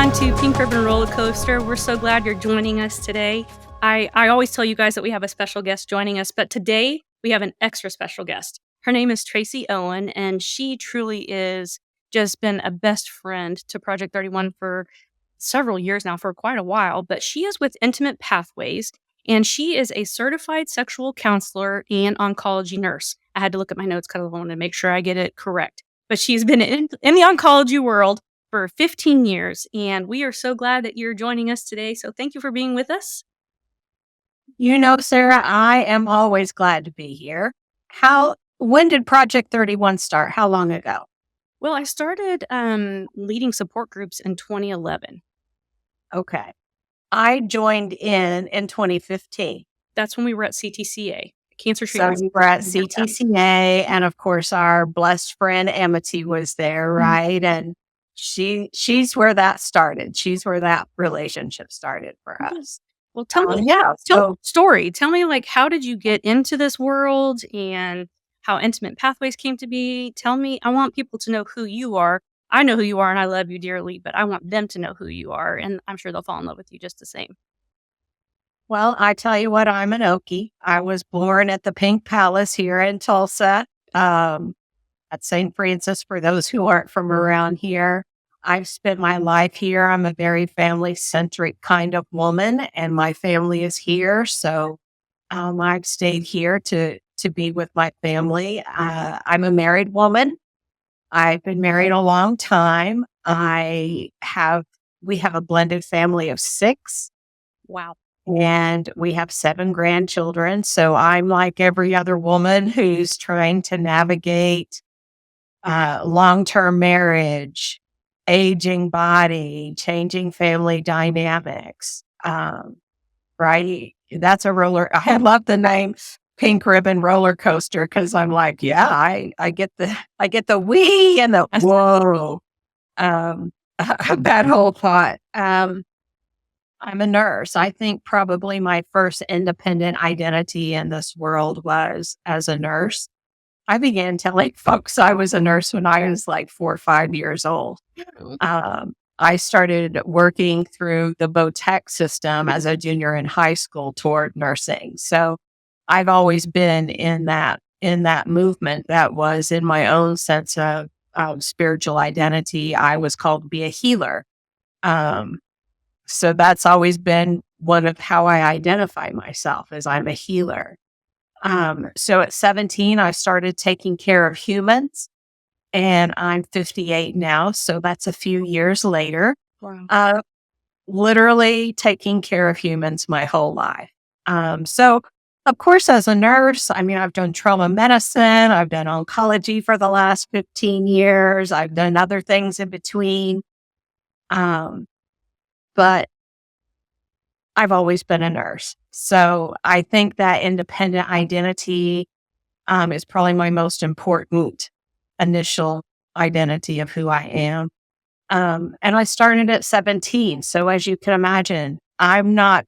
Welcome to Pink Ribbon Roller Coaster. We're so glad you're joining us today. I always tell you guys that we have a special guest joining us, but today we have an extra special guest. Her name is Traci Owen, and she truly is just been a best friend to Project 31 for several years now, for quite a while. But she is with Intimate Pathways, and she is a certified sexual counselor and oncology nurse. I had to look at my notes because I wanted to make sure I get it correct. But she's been in the oncology world for 15 years, and we are so glad that you're joining us today. So thank you for being with us. Sarah, I am always glad to be here. When did Project 31 start? How long ago? Well, I started leading support groups in 2011. Okay. I joined in 2015. That's when we were at CTCA, Cancer Treatment. So we were at CTCA, and of course, our blessed friend Amity was there, right? And she's where that started. She's where that relationship started for us. Well, tell me, story. Tell me, how did you get into this world and how Intimate Pathways came to be? Tell me, I want people to know who you are. I know who you are and I love you dearly, but I want them to know who you are, and I'm sure they'll fall in love with you just the same. Well, I tell you what, I'm an Okie. I was born at the Pink Palace here in Tulsa, at St. Francis, for those who aren't from around here. I've spent my life here. I'm a very family-centric kind of woman, and my family is here. So I've stayed here to be with my family. I'm a married woman. I've been married a long time. We have a blended family of 6. Wow. And we have 7 grandchildren. So I'm like every other woman who's trying to navigate long-term marriage, aging body, changing family dynamics. Right? That's a roller. I love the name Pink Ribbon Roller Coaster because I'm like, I get the wee and the whoa. That whole thought. I'm a nurse. I think probably my first independent identity in this world was as a nurse. I began telling folks I was a nurse when I was like 4 or 5 years old. I started working through the VOTEC system as a junior in high school toward nursing. So I've always been in that movement that was in my own sense of spiritual identity. I was called to be a healer. So that's always been one of how I identify myself, as I'm a healer. So at 17, I started taking care of humans, and I'm 58 now. So that's a few years later. Wow. Literally taking care of humans my whole life. So of course, as a nurse, I've done trauma medicine. I've done oncology for the last 15 years. I've done other things in between. But I've always been a nurse. So I think that independent identity is probably my most important initial identity of who I am. And I started at 17. So as you can imagine, I'm not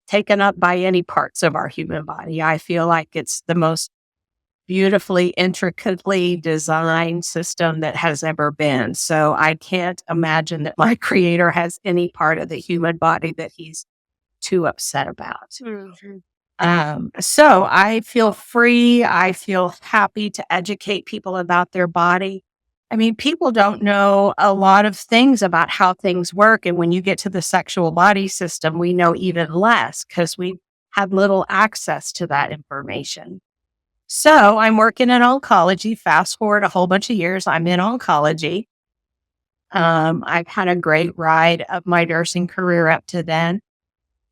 taken up by any parts of our human body. I feel like it's the most beautifully, intricately designed system that has ever been. So I can't imagine that my creator has any part of the human body that he's too upset about. Mm-hmm. So I feel free. I feel happy to educate people about their body. People don't know a lot of things about how things work. And when you get to the sexual body system, we know even less because we have little access to that information. So I'm working in oncology. Fast forward a whole bunch of years, I'm in oncology. I've had a great ride of my nursing career up to then.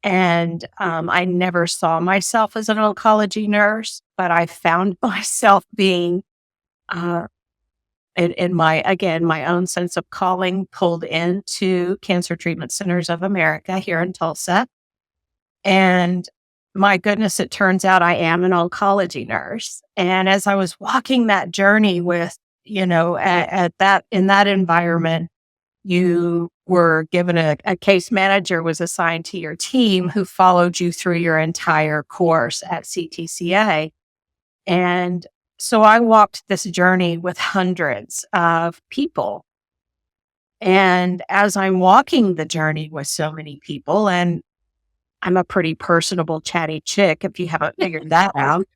And I never saw myself as an oncology nurse, but I found myself being, in my own sense of calling, pulled into Cancer Treatment Centers of America here in Tulsa. And my goodness, it turns out I am an oncology nurse. And as I was walking that journey with, in that environment, you were given a case manager was assigned to your team who followed you through your entire course at CTCA. And so I walked this journey with hundreds of people And as I'm walking the journey with so many people, and I'm a pretty personable, chatty chick, if you haven't figured that out.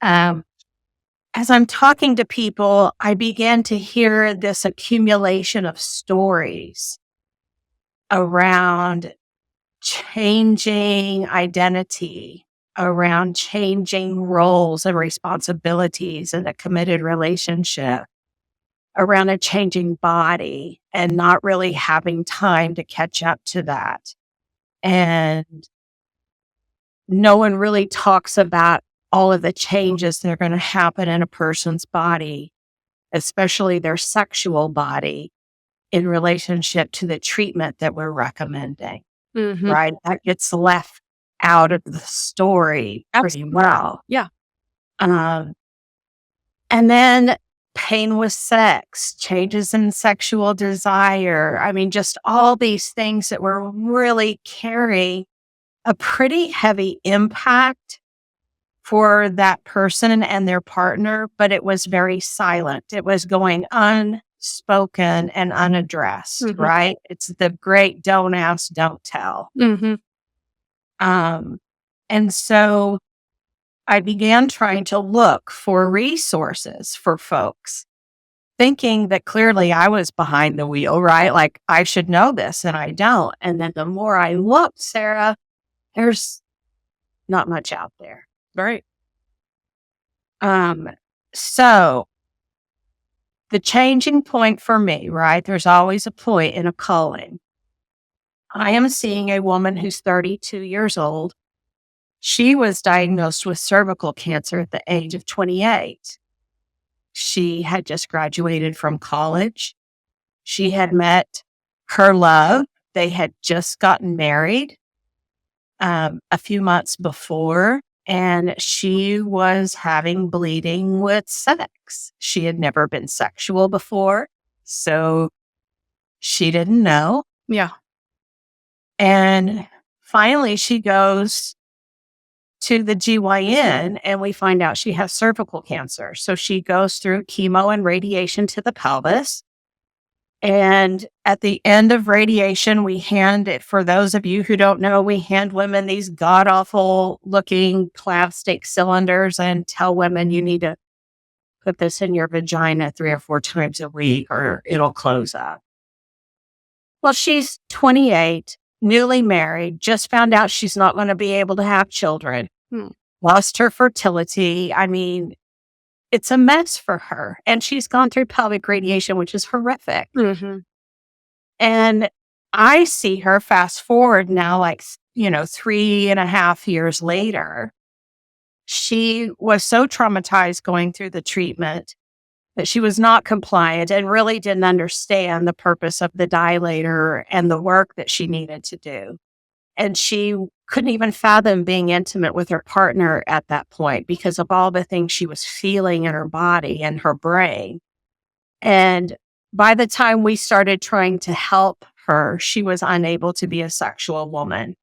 Um, as I'm talking to people, I began to hear this accumulation of stories around changing identity, around changing roles and responsibilities in a committed relationship, around a changing body, and not really having time to catch up to that. And no one really talks about all of the changes that are going to happen in a person's body, especially their sexual body, in relationship to the treatment that we're recommending, Mhm. right? That gets left out of the story pretty well. Yeah. Um, and then pain with sex, changes in sexual desire. I mean, just all these things that were really carrying a pretty heavy impact for that person and their partner, but it was very silent. It was going unspoken and unaddressed, Mhm. right? It's the great don't ask, don't tell. Mhm. Um, and so I began trying to look for resources for folks, thinking that clearly I was behind the wheel, right? Like I should know this and I don't. And then the more I looked, Sarah, there's not much out there. Right. Um, so the changing point for me, right? There's always a point in a calling. I am seeing a woman who's 32 years old. She was diagnosed with cervical cancer at the age of 28. She had just graduated from college. She had met her love. They had just gotten married a few months before, and she was having bleeding with sex. She had never been sexual before, so she didn't know. Yeah. And finally, she goes to the GYN, and we find out she has cervical cancer. So she goes through chemo and radiation to the pelvis. And at the end of radiation, we hand it, for those of you who don't know, we hand women these god awful looking plastic cylinders and tell women you need to put this in your vagina 3 or 4 times a week or it'll close up. Well, she's 28, newly married, just found out she's not going to be able to have children, Hmm. lost her fertility. I mean, it's a mess for her. And she's gone through pelvic radiation, which is horrific. Mhm. And I see her fast forward now, like, 3.5 years later. She was so traumatized going through the treatment that she was not compliant and really didn't understand the purpose of the dilator and the work that she needed to do. And she couldn't even fathom being intimate with her partner at that point because of all the things she was feeling in her body and her brain. And by the time we started trying to help her, she was unable to be a sexual woman.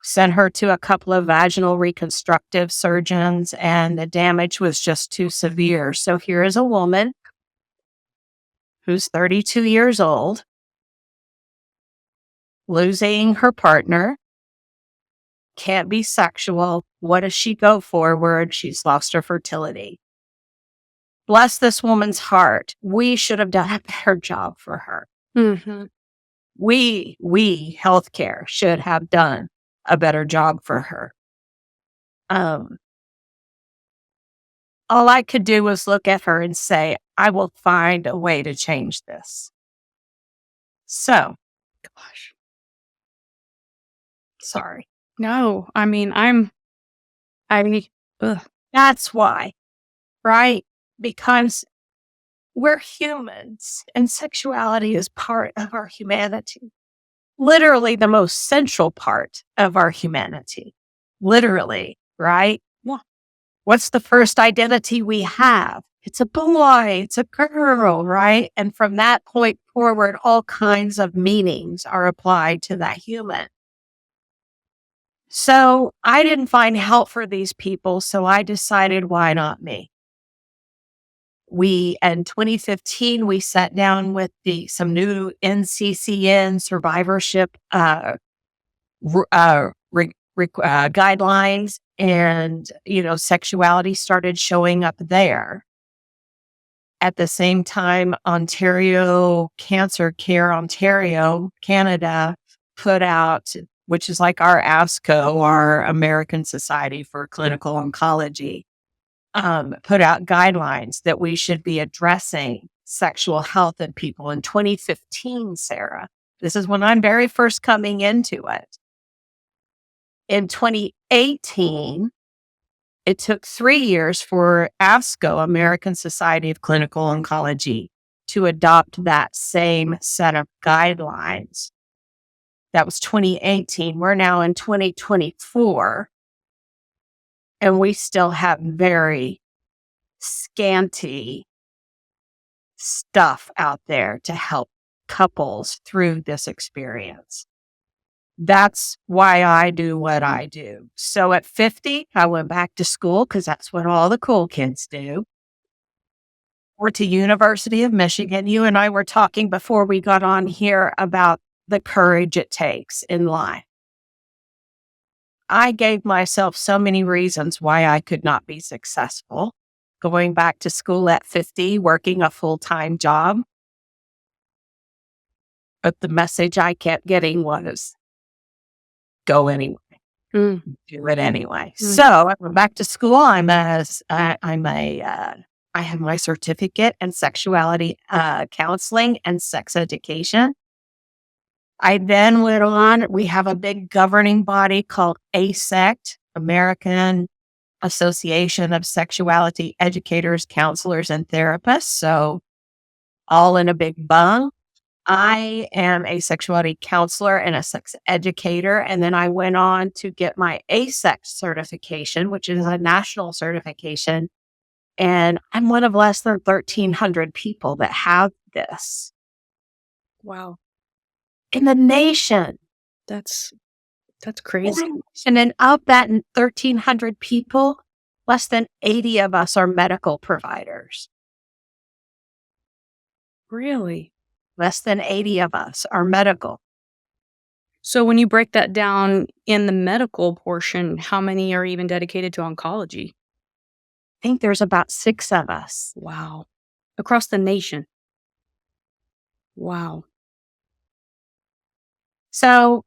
Sent her to a couple of vaginal reconstructive surgeons, and the damage was just too severe. So here is a woman who's 32 years old, losing her partner, can't be sexual. What does she go forward? She's lost her fertility. Bless this woman's heart. We should have done a better job for her. Mhm. We healthcare should have done a better job for her. Um, all I could do was look at her and say, I will find a way to change this. So, Gosh. sorry. No, I mean, ugh. That's why, right? Because we're humans and sexuality is part of our humanity. Literally the most central part of our humanity. Literally, right? Yeah. What's the first identity we have? It's a boy, it's a girl, right? And from that point forward, all kinds of meanings are applied to that human. So I didn't find help for these people, so I decided, why not me? In 2015, we sat down with some new NCCN survivorship guidelines, and sexuality started showing up there. At the same time, Ontario Cancer Care Ontario, Canada, put out, which is like our ASCO, our American Society for Clinical Oncology, put out guidelines that we should be addressing sexual health in people in 2015, Sarah. This is when I'm very first coming into it. In 2018, it took 3 years for ASCO, American Society of Clinical Oncology, to adopt that same set of guidelines. That was 2018. We're now in 2024, and we still have very scanty stuff out there to help couples through this experience. That's why I do what I do. So at 50, I went back to school because that's what all the cool kids do. We're to University of Michigan. You and I were talking before we got on here about the courage it takes in life. I gave myself so many reasons why I could not be successful. Going back to school at 50, working a full-time job. But the message I kept getting was, go anyway. Do it anyway. So I went back to school. I have my certificate in sexuality counseling and sex education. I then went on. We have a big governing body called ASECT, American Association of Sexuality Educators, Counselors, and Therapists. So all in a big bung. I am a sexuality counselor and a sex educator. And then I went on to get my ASECT certification, which is a national certification. And I'm one of less than 1,300 people that have this. Wow. In the nation. That's crazy. And then of that 1,300 people, less than 80 of us are medical providers. Really? Less than 80 of us are medical. So when you break that down in the medical portion, how many are even dedicated to oncology? I think there's about 6 of us. Wow. Across the nation. Wow. So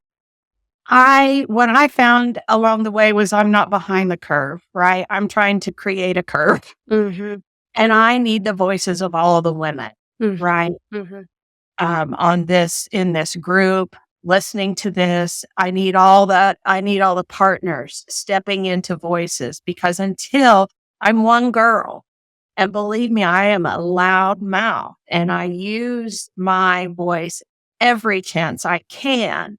what I found along the way was I'm not behind the curve, right? I'm trying to create a curve. Mm-hmm. And I need the voices of all of the women, right? Mm-hmm. In this group, listening to this. I need all the partners stepping into voices, because until I'm one girl, and believe me, I am a loud mouth and I use my voice every chance I can,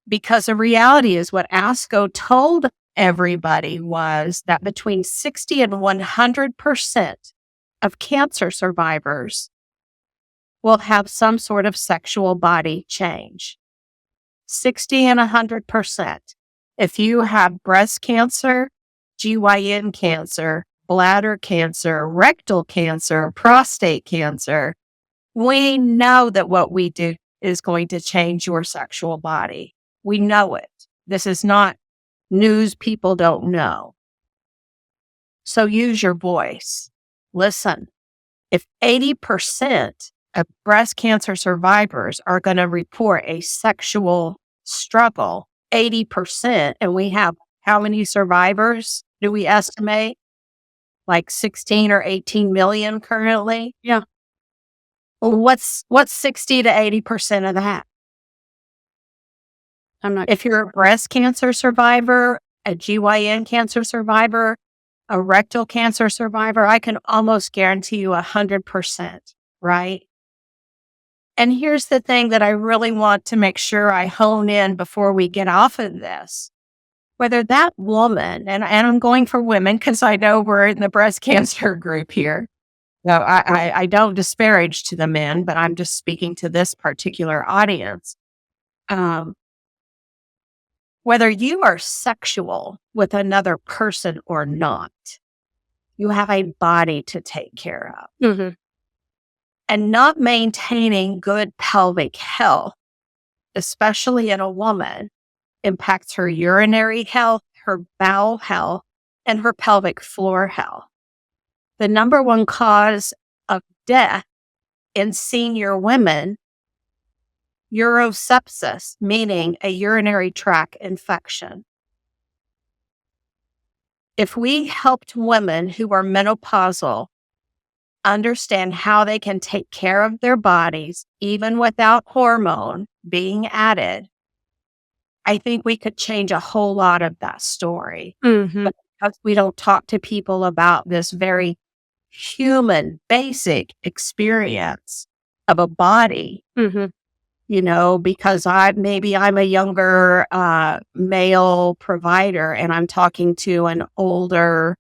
because the reality is what ASCO told everybody was that between 60 and 100% of cancer survivors will have some sort of sexual body change. 60 and 100%. If you have breast cancer, GYN cancer, bladder cancer, rectal cancer, prostate cancer, we know that what we do is going to change your sexual body. We know it. This is not news people don't know. So use your voice. Listen, if 80% of breast cancer survivors are going to report a sexual struggle, 80%, and we have how many survivors do we estimate? Like 16 or 18 million currently? Yeah. Well, what's 60 to 80% of that? If you're a breast cancer survivor, a GYN cancer survivor, a rectal cancer survivor, I can almost guarantee you 100%, right? And here's the thing that I really want to make sure I hone in before we get off of this. Whether that woman, and I'm going for women because I know we're in the breast cancer group here. No, I don't disparage to the men, but I'm just speaking to this particular audience. Whether you are sexual with another person or not, you have a body to take care of. Mhm. And not maintaining good pelvic health, especially in a woman, impacts her urinary health, her bowel health, and her pelvic floor health. The number one cause of death in senior women, urosepsis, meaning a urinary tract infection. If we helped women who are menopausal understand how they can take care of their bodies, even without hormone being added, I think we could change a whole lot of that story. Mhm. But because we don't talk to people about this very human, basic experience of a body, Mhm. because I'm a younger male provider and I'm talking to an older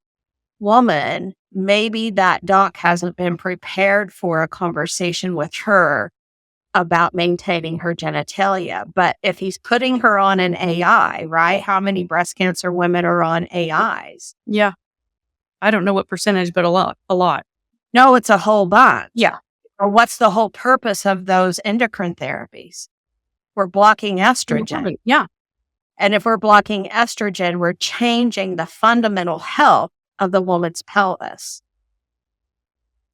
woman, maybe that doc hasn't been prepared for a conversation with her about maintaining her genitalia. But if he's putting her on an AI, right? How many breast cancer women are on AIs? Yeah. I don't know what percentage, but a lot. A lot. No, it's a whole bunch. Yeah. Or what's the whole purpose of those endocrine therapies? We're blocking estrogen. Yeah. And if we're blocking estrogen, we're changing the fundamental health of the woman's pelvis.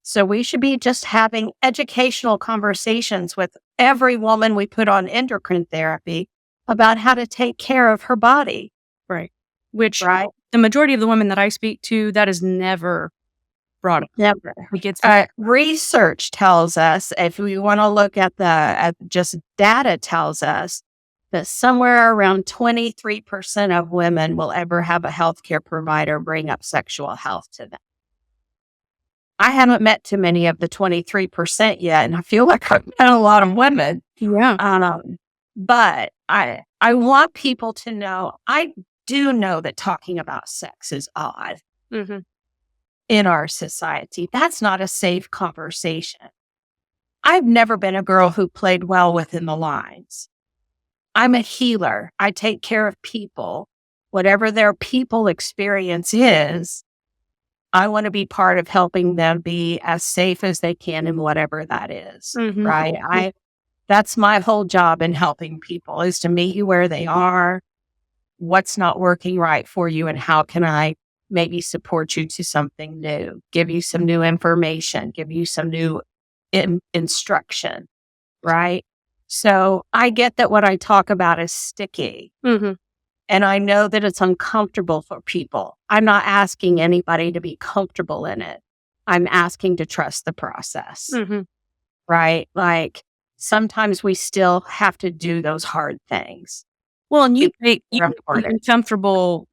So we should be just having educational conversations with every woman we put on endocrine therapy about how to take care of her body. Right. Which Right? the majority of the women that I speak to, that is never brought up. Never. Like it's Research tells us, if we want to look at just data tells us that somewhere around 23% of women will ever have a healthcare provider bring up sexual health to them. I haven't met too many of the 23% yet, and I feel like I've met a lot of women. yeah. But I want people to know, I do know that talking about sex is odd Mhm. in our society. That's not a safe conversation. I've never been a girl who played well within the lines. I'm a healer. I take care of people. Whatever their people experience is, I want to be part of helping them be as safe as they can in whatever that is. Mhm. Right? That's my whole job in helping people, is to meet you where they are, what's not working right for you, and how can I maybe support you to something new, give you some new information, give you some new instruction, right? So I get that what I talk about is sticky, Mhm. and I know that it's uncomfortable for people. I'm not asking anybody to be comfortable in it. I'm asking to trust the process, Mhm. right? Like, sometimes we still have to do those hard things. Well, and you They're make me important. comfortable,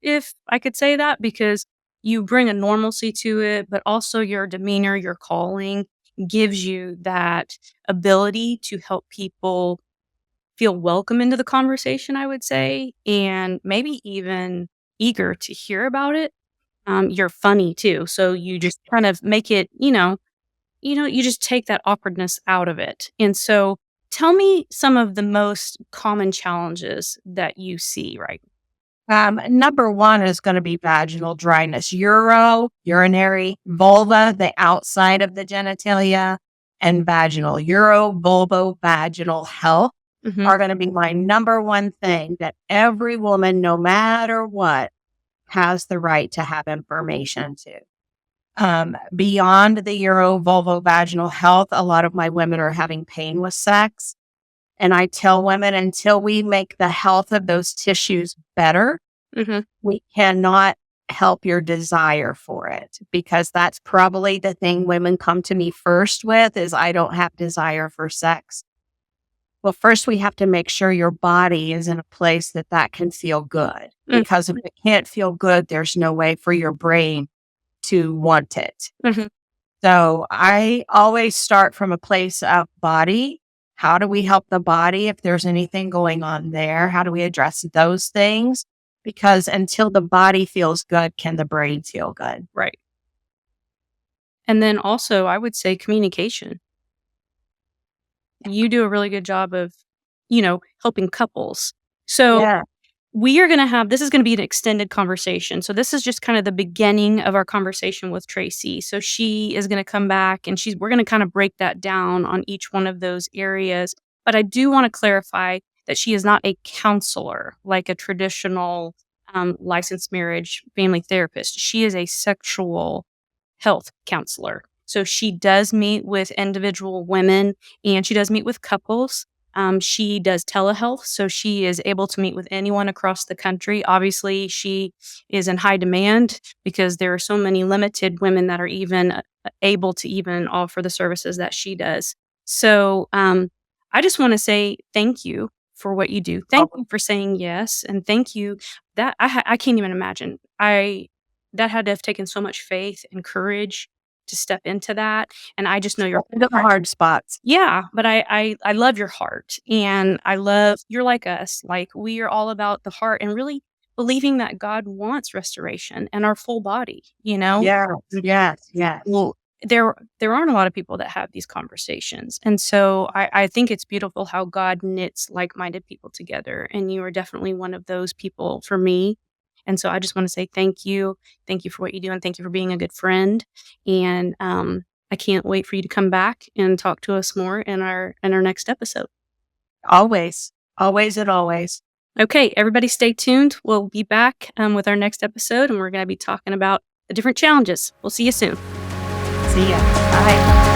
if I could say that, because you bring a normalcy to it, but also your demeanor, your calling gives you that ability to help people feel welcome into the conversation, I would say, and maybe even eager to hear about it. You're funny too, so you just kind of make it, you just take that awkwardness out of it. And so tell me some of the most common challenges that you see, right? Number one is going to be vaginal dryness, urinary, vulva, the outside of the genitalia, and vaginal. Vaginal health Mhm. are going to be my number one thing that every woman, no matter what, has the right to have information to. Beyond the vaginal health, a lot of my women are having pain with sex. And I tell women, until we make the health of those tissues better, Mhm. we cannot help your desire for it, because that's probably the thing women come to me first with is, I don't have desire for sex. Well, first we have to make sure your body is in a place that can feel good, Mm. because if it can't feel good, there's no way for your brain to want it. Mhm. So I always start from a place of body. How do we help the body if there's anything going on there? How do we address those things? Because until the body feels good, can the brain feel good? Right. And then also, I would say communication. You do a really good job of, helping couples. So Yeah. we are going to have this is going to be an extended conversation. So this is just kind of the beginning of our conversation with Traci. So she is going to come back and we're going to kind of break that down on each one of those areas. But I do want to clarify that she is not a counselor like a traditional licensed marriage family therapist. She is a sexual health counselor. So she does meet with individual women and she does meet with couples. She does telehealth, so she is able to meet with anyone across the country. Obviously, she is in high demand because there are so many limited women that are even able to even offer the services that she does. So I just want to say thank you for what you do. Thank you for saying yes, and thank you. That I can't even imagine. That had to have taken so much faith and courage to step into that. And I just know The hard spots. yeah, but I love your heart, and I love you're like us. Like, we are all about the heart and really believing that God wants restoration and our full body, you know? Yes, yes, yes. Well, there aren't a lot of people that have these conversations. And so I think it's beautiful how God knits like-minded people together, and you are definitely one of those people for me. And so I just want to say thank you. Thank you for what you do, and thank you for being a good friend. And I can't wait for you to come back and talk to us more in our next episode. Always, always and always. Okay, everybody stay tuned. We'll be back with our next episode, and we're going to be talking about the different challenges. We'll see you soon. See ya. Bye.